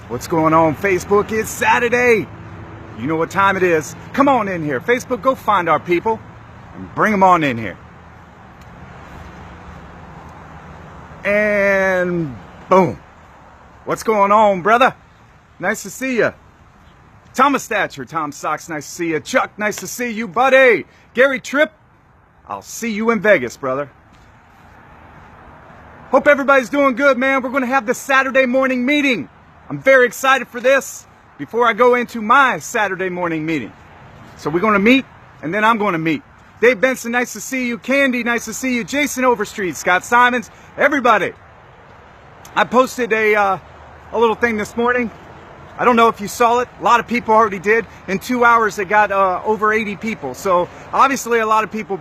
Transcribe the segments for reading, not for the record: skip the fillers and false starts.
What's going on, Facebook? It's Saturday. You know what time it is. Come on in here. Facebook, go find our people and bring them on in here. And boom. What's going on, brother? Nice to see you. Thomas Thatcher, Tom Socks, nice to see you. Chuck, nice to see you, buddy. Gary Tripp, I'll see you in Vegas, brother. Hope everybody's doing good, man. We're going to have the Saturday morning meeting. I'm very excited for this before I go into my Saturday morning meeting. So we're going to meet, and then I'm going to meet. Dave Benson, nice to see you. Candy, nice to see you. Jason Overstreet, Scott Simons, everybody. I posted a little thing this morning. I don't know if you saw it. A lot of people already did. In 2 hours, it got over 80 people. So obviously a lot of people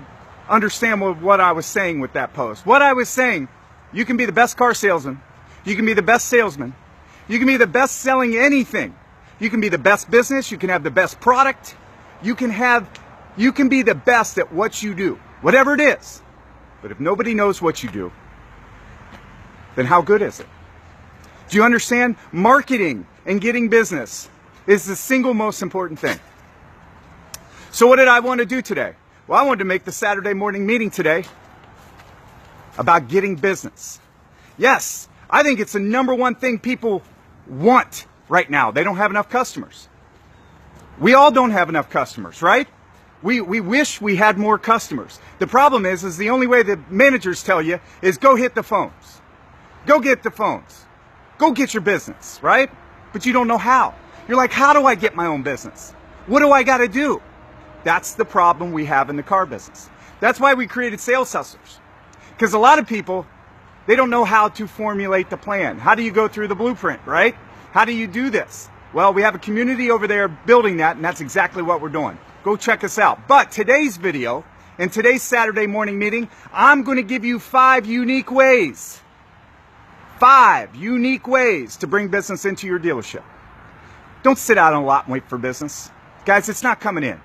understand what I was saying with that post. What I was saying, you can be the best car salesman. You can be the best salesman. You can be the best selling anything. You can be the best business. You can have the best product. You can be the best at what you do, whatever it is. But if nobody knows what you do, then how good is it? Do you understand? Marketing and getting business is the single most important thing. So what did I want to do today? Well, I wanted to make the Saturday morning meeting today about getting business. Yes, I think it's the number one thing people want right now. They don't have enough customers. We all don't have enough customers, right? We wish we had more customers. The problem is the only way the managers tell you is go hit the phones. Go get the phones. Go get your business, right? But you don't know how. You're like, how do I get my own business? What do I got to do? That's the problem we have in the car business. That's why we created Sales Hustlers. Because a lot of people, they don't know how to formulate the plan. How do you go through the blueprint, right? How do you do this? Well, we have a community over there building that, and that's exactly what we're doing. Go check us out. But today's video and today's Saturday morning meeting, I'm going to give you 5 unique ways. 5 unique ways to bring business into your dealership. Don't sit out on a lot and wait for business. Guys, it's not coming in.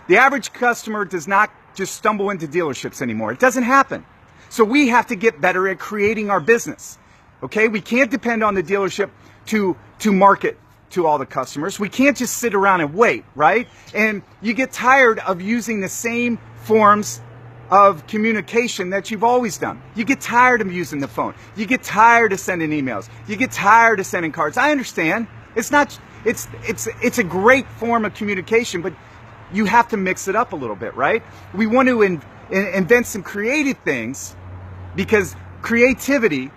The average customer does not just stumble into dealerships anymore. It doesn't happen. So we have to get better at creating our business. Okay? We can't depend on the dealership to market to all the customers. We can't just sit around and wait, right? And you get tired of using the same forms of communication that you've always done. You get tired of using the phone. You get tired of sending emails. You get tired of sending cards. I understand. It's a great form of communication, but you have to mix it up a little bit, right? We want to invent some creative things because creativity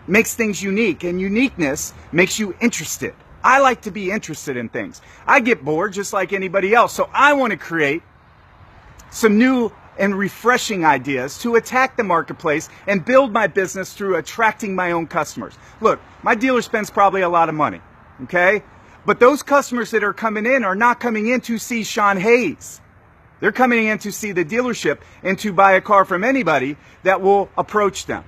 makes things unique, and uniqueness makes you interested. I like to be interested in things. I get bored just like anybody else, so I want to create some new and refreshing ideas to attack the marketplace and build my business through attracting my own customers. Look, my dealer spends probably a lot of money, okay? But those customers that are coming in are not coming in to see Shawn Hayes. They're coming in to see the dealership and to buy a car from anybody that will approach them.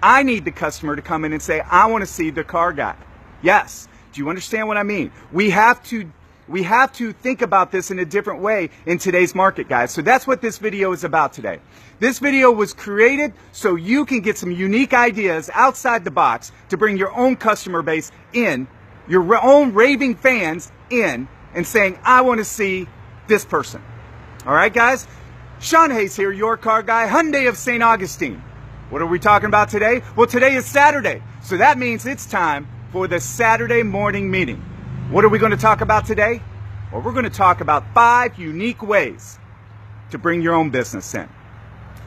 I need the customer to come in and say, I want to see the car guy. Yes. Do you understand what I mean? We have to think about this in a different way in today's market, guys. So that's what this video is about today. This video was created so you can get some unique ideas outside the box to bring your own customer base in, your own raving fans in, and saying, I want to see this person. All right, guys? Shawn Hayes here, your car guy, Hyundai of St. Augustine. What are we talking about today? Well, today is Saturday. So that means it's time for the Saturday morning meeting. What are we going to talk about today? Well, we're going to talk about 5 unique ways to bring your own business in.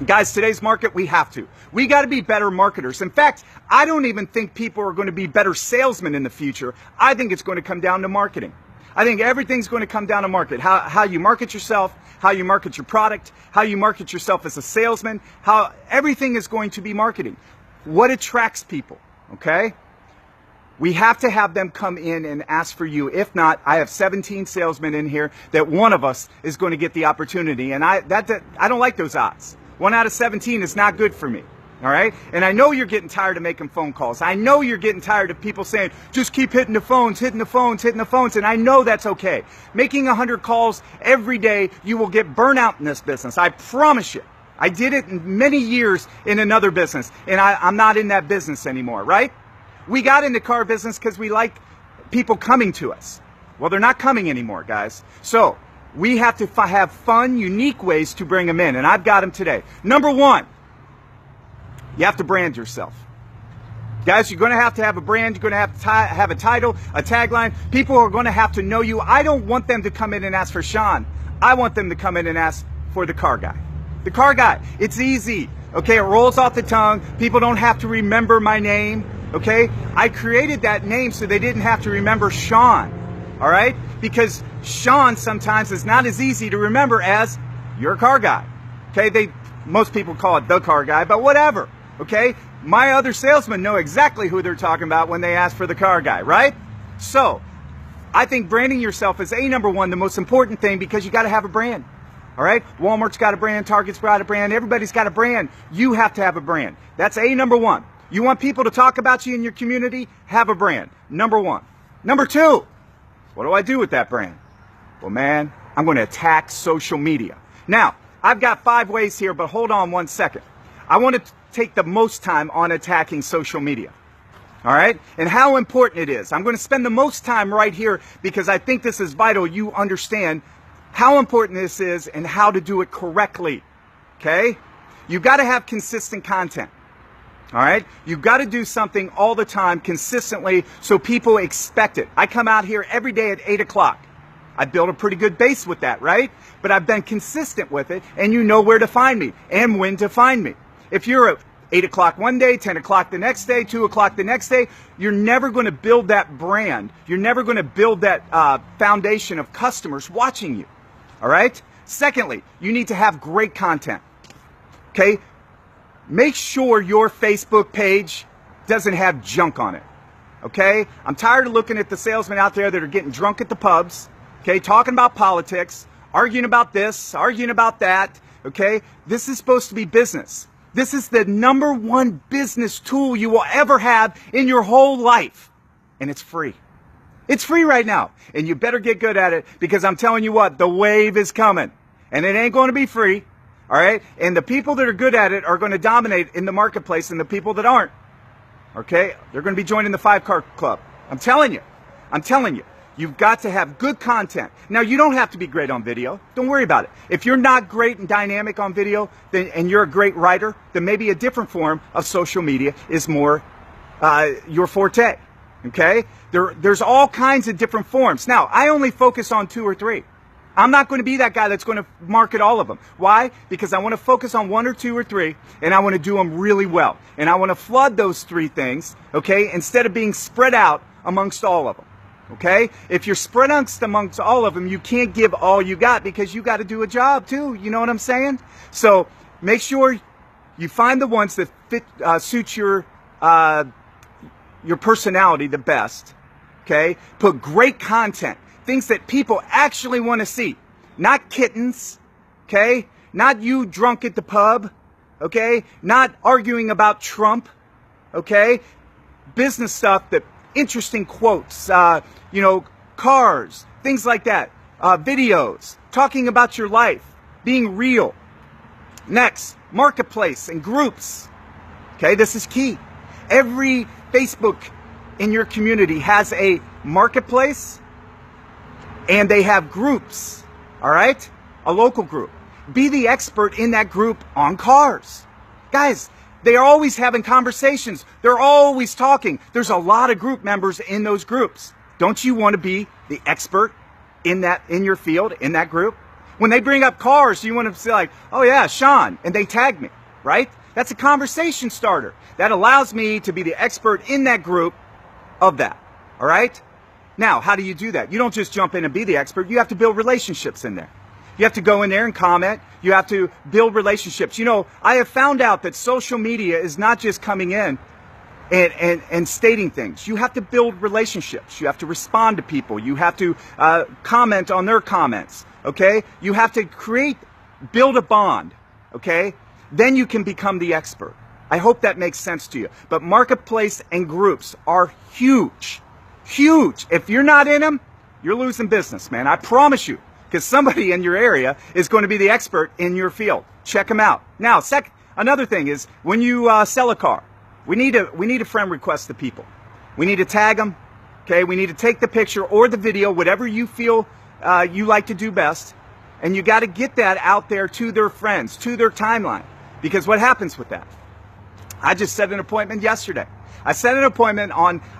Guys, today's market, we have to. We got to be better marketers. In fact, I don't even think people are going to be better salesmen in the future. I think it's going to come down to marketing. I think everything's going to come down to market. How you market yourself, how you market your product, how you market yourself as a salesman, how everything is going to be marketing. What attracts people, okay? We have to have them come in and ask for you. If not, I have 17 salesmen in here that one of us is going to get the opportunity. And I don't like those odds. 1 out of 17 is not good for me. All right? And I know you're getting tired of making phone calls. I know you're getting tired of people saying, just keep hitting the phones, hitting the phones, hitting the phones. And I know that's okay. Making 100 calls every day, you will get burnout in this business. I promise you. I did it many years in another business, and I'm not in that business anymore, right? We got in the car business because we like people coming to us. Well, they're not coming anymore, guys. So we have to have fun, unique ways to bring them in, and I've got them today. Number one, you have to brand yourself. Guys, you're going to have a brand. You're going to have a title, a tagline. People are going to have to know you. I don't want them to come in and ask for Shawn. I want them to come in and ask for the car guy. The car guy. It's easy. Okay, it rolls off the tongue. People don't have to remember my name. Okay, I created that name so they didn't have to remember Shawn. All right, because Shawn sometimes is not as easy to remember as your car guy. Okay, most people call it the car guy, but whatever. Okay, my other salesmen know exactly who they're talking about when they ask for the car guy, right? So I think branding yourself is number one, the most important thing, because you got to have a brand. All right, Walmart's got a brand, Target's got a brand, everybody's got a brand. You have to have a brand. That's number one. You want people to talk about you in your community? Have a brand. Number one. Number two, what do I do with that brand? Well, man, I'm going to attack social media. Now, I've got 5 ways here, but hold on one second. I want to take the most time on attacking social media. All right? And how important it is. I'm going to spend the most time right here because I think this is vital. You understand how important this is and how to do it correctly. Okay? You've got to have consistent content. All right? You've got to do something all the time consistently so people expect it. I come out here every day at 8 o'clock. I built a pretty good base with that, right? But I've been consistent with it, and you know where to find me and when to find me. If you're at 8 o'clock one day, 10 o'clock the next day, 2 o'clock the next day, you're never going to build that brand. You're never going to build that foundation of customers watching you. All right? Secondly, you need to have great content. Okay? Make sure your Facebook page doesn't have junk on it. Okay? I'm tired of looking at the salesmen out there that are getting drunk at the pubs, okay, talking about politics, arguing about this, arguing about that. Okay? This is supposed to be business. This is the number one business tool you will ever have in your whole life. And it's free. It's free right now. And you better get good at it, because I'm telling you what, the wave is coming. And it ain't going to be free. All right? And the people that are good at it are going to dominate in the marketplace, and the people that aren't, okay, they're going to be joining the 5-car club. I'm telling you. I'm telling you. You've got to have good content. Now, you don't have to be great on video. Don't worry about it. If you're not great and dynamic on video, and you're a great writer, then maybe a different form of social media is more your forte. Okay? There's all kinds of different forms. Now, I only focus on 2 or 3. I'm not going to be that guy that's going to market all of them. Why? Because I want to focus on 1 or 2 or 3, and I want to do them really well. And I want to flood those 3 things, okay, instead of being spread out amongst all of them. Okay? If you're spread amongst all of them, you can't give all you got, because you got to do a job too. You know what I'm saying? So make sure you find the ones that fit, suit your personality the best. Okay? Put great content. Things that people actually want to see. Not kittens. Okay? Not you drunk at the pub. Okay? Not arguing about Trump. Okay? Business stuff, that interesting quotes, cars, things like that, videos, talking about your life, being real. Next, marketplace and groups. Okay, this is key. Every Facebook in your community has a marketplace, and they have groups, all right? A local group. Be the expert in that group on cars. Guys, they are always having conversations. They're always talking. There's a lot of group members in those groups. Don't you want to be the expert in your field, in that group? When they bring up cars, you want to say like, oh yeah, Shawn, and they tag me, right? That's a conversation starter. That allows me to be the expert in that group of that, all right? Now, how do you do that? You don't just jump in and be the expert. You have to build relationships in there. You have to go in there and comment. You have to build relationships. You know, I have found out that social media is not just coming in and stating things. You have to build relationships. You have to respond to people. You have to comment on their comments, okay? You have to build a bond, okay? Then you can become the expert. I hope that makes sense to you. But marketplace and groups are huge, huge. If you're not in them, you're losing business, man. I promise you. Because somebody in your area is going to be the expert in your field. Check them out. Now, another thing is when you sell a car, we need a friend request to people. We need to tag them. Okay, we need to take the picture or the video, whatever you feel you like to do best, and you got to get that out there to their friends, to their timeline. Because what happens with that? I just set an appointment yesterday. I set an appointment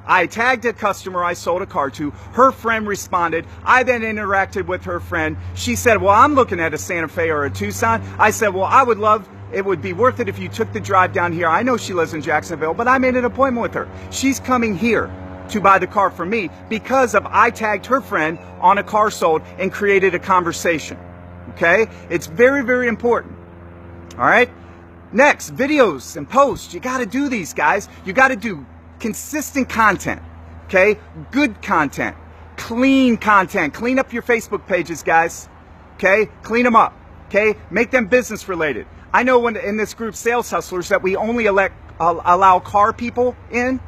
I tagged a customer I sold a car to. Her friend responded. I then interacted with her friend. She said, well, I'm looking at a Santa Fe or a Tucson. I said, well, it would be worth it if you took the drive down here. I know she lives in Jacksonville, but I made an appointment with her. She's coming here to buy the car from me because I tagged her friend on a car sold and created a conversation. Okay? It's very, very important. All right? Next, videos and posts. You got to do these, guys. You got to do consistent content, okay? Good content, clean content. Clean up your Facebook pages, guys, okay? Clean them up, okay? Make them business related. I know in this group, Sales Hustlers, that we only allow car people in.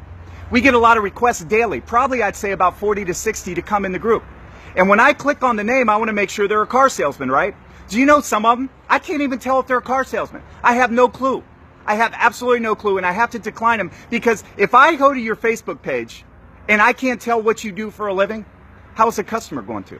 We get a lot of requests daily. Probably, I'd say about 40 to 60 to come in the group. And when I click on the name, I want to make sure they're a car salesman, right? Do you know some of them? I can't even tell if they're a car salesman. I have no clue. I have absolutely no clue, and I have to decline them because if I go to your Facebook page and I can't tell what you do for a living, how is a customer going to?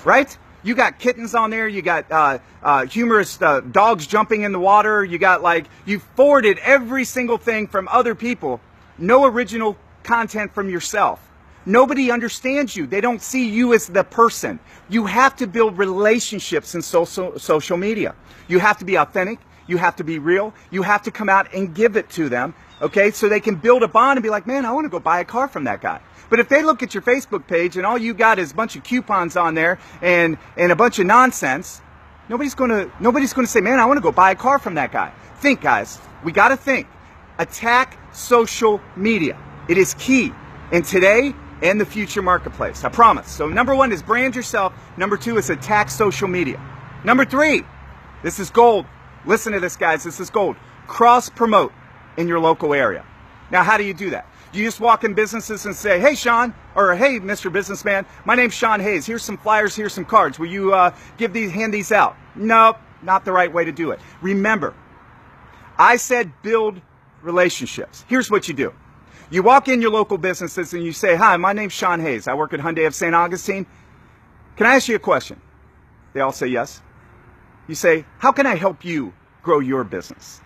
Right? You got kittens on there. You got humorous dogs jumping in the water. You got you forwarded every single thing from other people. No original content from yourself. Nobody understands you. They don't see you as the person. You have to build relationships in social media. You have to be authentic. You have to be real. You have to come out and give it to them, okay? So they can build a bond and be like, man, I want to go buy a car from that guy. But if they look at your Facebook page and all you got is a bunch of coupons on there and a bunch of nonsense, nobody's gonna say, man, I want to go buy a car from that guy. Think, guys. We got to think. Attack social media. It is key in today and the future marketplace. I promise. So number 1 is brand yourself. Number 2 is attack social media. Number 3, this is gold. Listen to this, guys. This is gold. Cross-promote in your local area. Now, how do you do that? Do you just walk in businesses and say, hey, Shawn, or hey, Mr. Businessman, my name's Shawn Hayes. Here's some flyers. Here's some cards. Will you hand these out? Nope, not the right way to do it. Remember, I said build relationships. Here's what you do. You walk in your local businesses and you say, hi, my name's Shawn Hayes. I work at Hyundai of St. Augustine. Can I ask you a question? They all say yes. You say, how can I help you grow your business?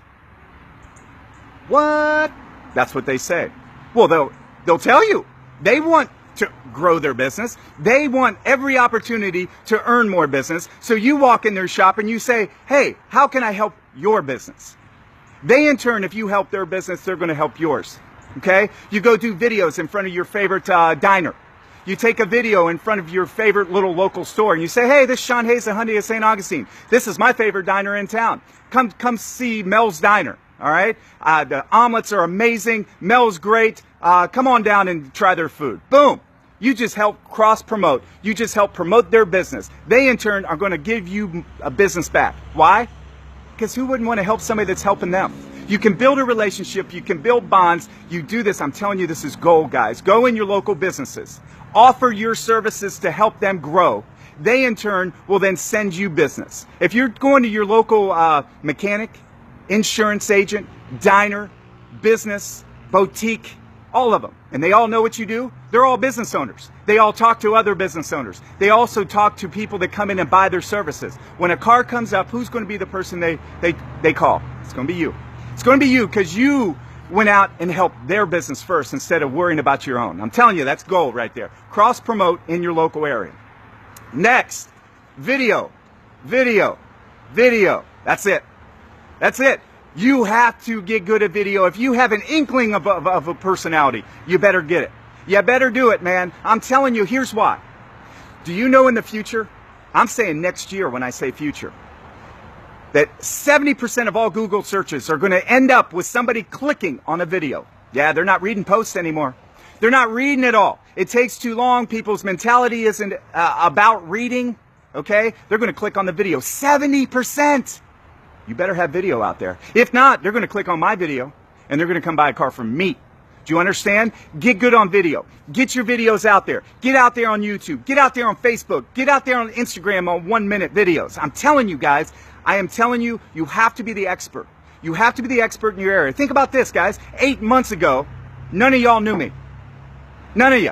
What? That's what they say. Well, they'll tell you. They want to grow their business. They want every opportunity to earn more business. So you walk in their shop and you say, hey, how can I help your business? They, in turn, if you help their business, they're going to help yours. Okay? You go do videos in front of your favorite diner. You take a video in front of your favorite little local store and you say, hey, this is Shawn Hayes at Hyundai of St. Augustine. This is my favorite diner in town. Come see Mels Diner. All right? The omelets are amazing. Mel's great. Come on down and try their food. Boom. You just help cross-promote. You just help promote their business. They, in turn, are going to give you a business back. Why? Because who wouldn't want to help somebody that's helping them? You can build a relationship. You can build bonds. You do this. I'm telling you, this is gold, guys. Go in your local businesses. Offer your services to help them grow. They, in turn, will then send you business. If you're going to your local mechanic, insurance agent, diner, business, boutique, all of them, and they all know what you do, they're all business owners. They all talk to other business owners. They also talk to people that come in and buy their services. When a car comes up, who's going to be the person they call? It's going to be you. It's going to be you because you went out and helped their business first instead of worrying about your own. I'm telling you, that's gold right there. Cross-promote in your local area. Next, video. Video. Video. That's it. That's it. You have to get good at video. If you have an inkling of a personality, you better get it. You better do it, man. I'm telling you, here's why. Do you know in the future, I'm saying next year when I say future, that 70% of all Google searches are going to end up with somebody clicking on a video. Yeah, they're not reading posts anymore. They're not reading at all. It takes too long. People's mentality isn't about reading, okay? They're going to click on the video. 70%. You better have video out there. If not, they're going to click on my video and they're going to come buy a car from me. Do you understand? Get good on video. Get your videos out there. Get out there on YouTube. Get out there on Facebook. Get out there on Instagram on 1-minute videos. I'm telling you guys, I am telling you, you have to be the expert. You have to be the expert in your area. Think about this, guys. 8 months ago, none of y'all knew me. None of you.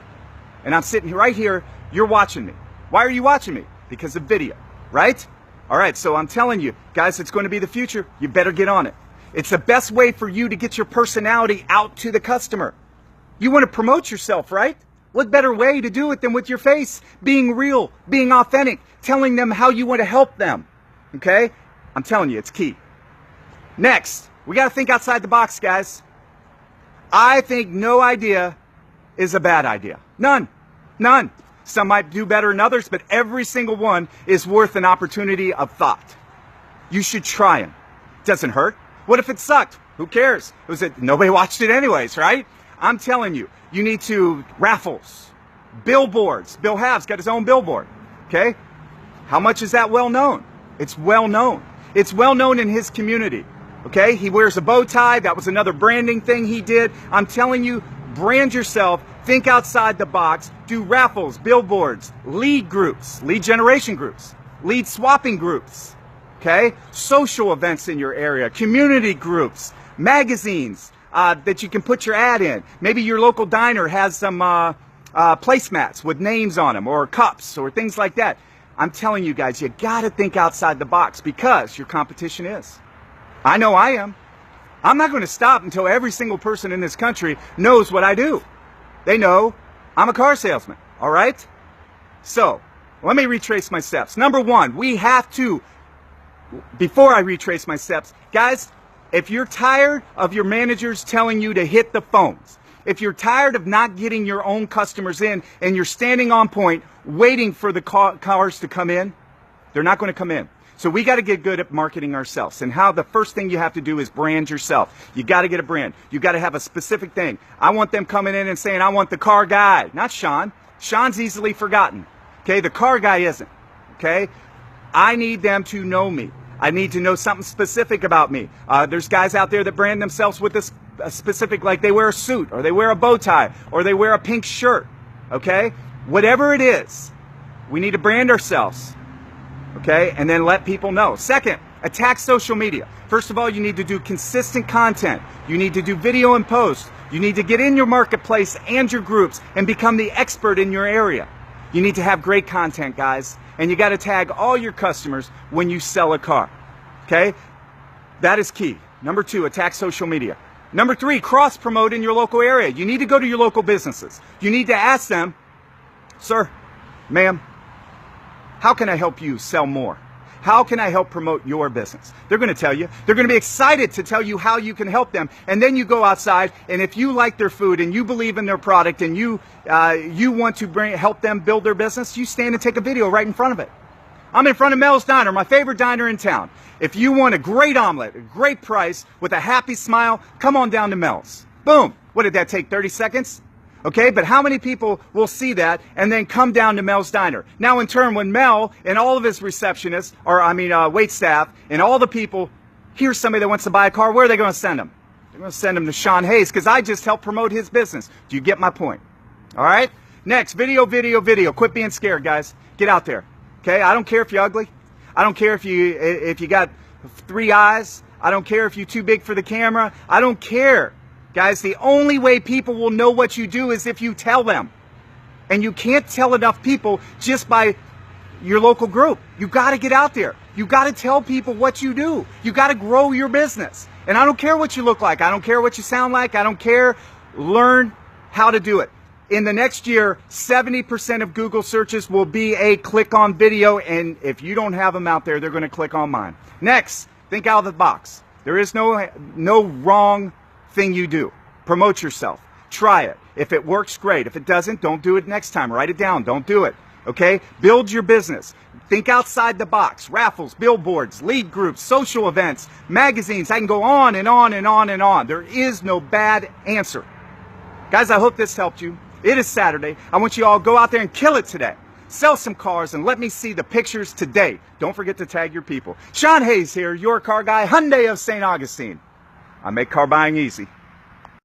And I'm sitting right here, you're watching me. Why are you watching me? Because of video, right? All right, so I'm telling you, guys, it's going to be the future. You better get on it. It's the best way for you to get your personality out to the customer. You want to promote yourself, right? What better way to do it than with your face? Being real, being authentic, telling them how you want to help them. Okay? I'm telling you, it's key. Next, we got to think outside the box, guys. I think no idea is a bad idea. None. None. Some might do better than others, but every single one is worth an opportunity of thought. You should try them. Doesn't hurt. What if it sucked? Who cares? Nobody watched it anyways, right? I'm telling you, you need to raffles, billboards. Bill Have's got his own billboard. Okay? How much is that well known? It's well known. It's well known in his community. Okay? He wears a bow tie. That was another branding thing he did. I'm telling you, brand yourself. Think outside the box. Do raffles, billboards, lead groups, lead generation groups, lead swapping groups. Okay? Social events in your area, community groups, magazines that you can put your ad in. Maybe your local diner has some placemats with names on them, or cups or things like that. I'm telling you guys, you got to think outside the box because your competition is. I know I am. I'm not going to stop until every single person in this country knows what I do. They know I'm a car salesman, all right? So, let me retrace my steps. Number one, we have to, before I retrace my steps, guys, if you're tired of your managers telling you to hit the phones, if you're tired of not getting your own customers in and you're standing on point waiting for the cars to come in, they're not going to come in. So we got to get good at marketing ourselves. And how the first thing you have to do is brand yourself. You got to get a brand. You got to have a specific thing. I want them coming in and saying, I want the car guy, not Shawn. Shawn's easily forgotten. Okay, the car guy isn't. Okay, I need them to know me. I need to know something specific about me. There's guys out there that brand themselves with a specific, like they wear a suit, or they wear a bow tie, or they wear a pink shirt. Okay, whatever it is, we need to brand ourselves. Okay, and then let people know. Second, attack social media. First of all, you need to do consistent content. You need to do video and post. You need to get in your marketplace and your groups and become the expert in your area. You need to have great content, guys. And you got to tag all your customers when you sell a car. Okay, that is key. Number two, attack social media. Number three, cross-promote in your local area. You need to go to your local businesses. You need to ask them, sir, ma'am, how can I help you sell more? How can I help promote your business? They're going to tell you. They're going to be excited to tell you how you can help them. And then you go outside, and if you like their food and you believe in their product and you want to help them build their business, you stand and take a video right in front of it. I'm in front of Mels Diner, my favorite diner in town. If you want a great omelet, a great price, with a happy smile, come on down to Mels. Boom. What did that take, 30 seconds? Okay, but how many people will see that and then come down to Mels Diner? Now, in turn, when Mel and all of his receptionists, wait staff, and all the people hear somebody that wants to buy a car, where are they going to send them? They're going to send them to Shawn Hayes, because I just helped promote his business. Do you get my point? All right? Next, video, video, video. Quit being scared, guys. Get out there. Okay? I don't care if you're ugly. I don't care if you got 3 eyes. I don't care if you're too big for the camera. I don't care. Guys, the only way people will know what you do is if you tell them. And you can't tell enough people just by your local group. You got to get out there. You got to tell people what you do. You got to grow your business. And I don't care what you look like. I don't care what you sound like. I don't care. Learn how to do it. In the next year, 70% of Google searches will be a click on video. And if you don't have them out there, they're going to click on mine. Next, think out of the box. There is no wrong thing you do. Promote yourself. Try it. If it works, great. If it doesn't, don't do it next time. Write it down. Don't do it. Okay? Build your business. Think outside the box. Raffles, billboards, lead groups, social events, magazines. I can go on and on and on and on. There is no bad answer. Guys, I hope this helped you. It is Saturday. I want you all to go out there and kill it today. Sell some cars and let me see the pictures today. Don't forget to tag your people. Shawn Hayes here, your car guy, Hyundai of St. Augustine. I make car buying easy.